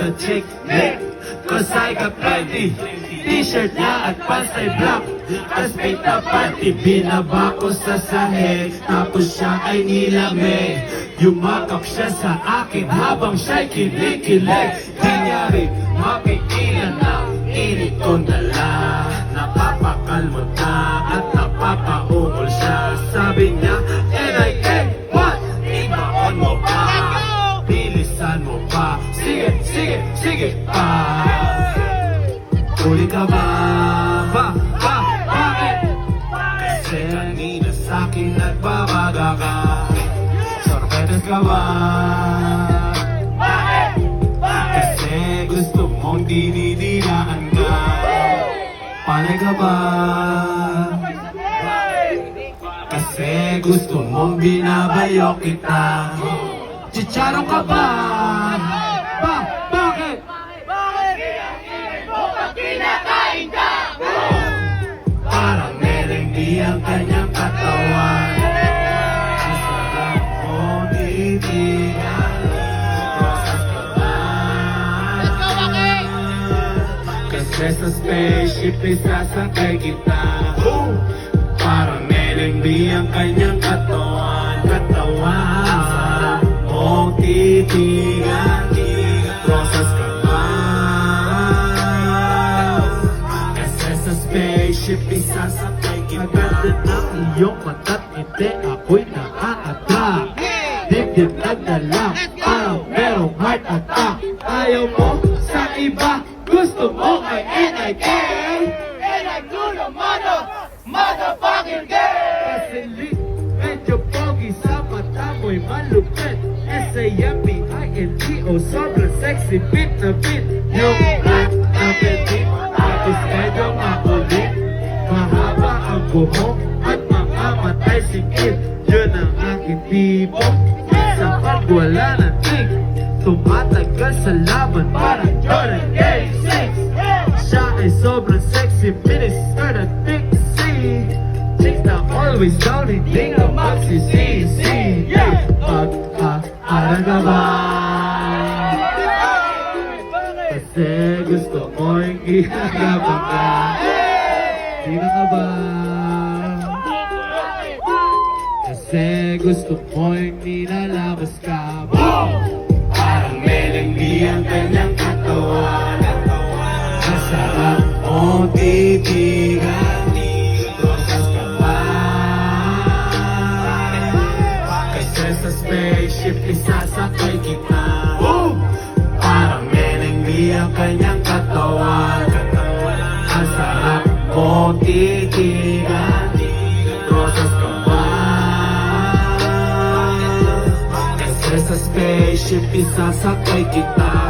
the chick lick, cause I got plenty. T-shirt niya at pants ay black, kasmate na panty. Binaba ko sa sahig, tapos siya ay nilamig. Yumakap siya sa akin habang siya'y kinikilig. Di niya rin mapigilan na init kong dala. Napapakalmot na at napapaungol siya. Sabi niya, NIK, what? Ibaon mo pa, bilisan mo pa. Sige, sige, sige pa. Huli ka ba? Bakit? Kasi kanina sa'kin nagbabaga ka. Sorbetes ka ba? Bakit? Kasi gusto mong dinidilaan ka. Panay ka ba? Kasi gusto mong binabayo kita. Chicharon ka ba? Bakit? Kinakain ka! Parang merengue ang kanyang katawan. Ang sarap mo titigan. Rosas ka ba? Let's go, Maki! Kasi sa spaceship isasakay kita. Parang merengue ang kanyang katawan. Ang sarap mo titigan. Rosas ka ba? Spaceship, isasakay kita. Ganda ng iyong mata't hindi ako'y naa-attract. Dibdib nagdala, parang merong heart attack. Ayaw mo sa iba, gusto mo ay NIK. And I do the motherfucking game! Kasi medyo pogi sa mata mo'y malupit. S-A-M-P-I-N-G-O, sobrang sexy, beat na beat. Yung black na petit, tapos medyo makulit. Mahaba ang buhok at mamamatay sikip. Yun ang aking tipo. Minsan pag wala ng ting, tumatagal sa laban parang Jordan Game 6. Siya ay sobrang sexy, miniskirt at pixie. Chicks na always down, hindi ka magsisisi. Pag-aaral ka ba? Kasi gusto mo yung ginagawa ka. Sino ka ba? Kasi gusto mo yung nilalabas ka. Parang merengue ang kanyang katawan. Ang sarap mo titigan. Rosas ka ba? Kasi sa spaceship isasakay kita. Parang merengue ang kanyang katawan. Ang sarap mo titigan. Rosas ka ba? Kasi sa spaceship isasakay kita.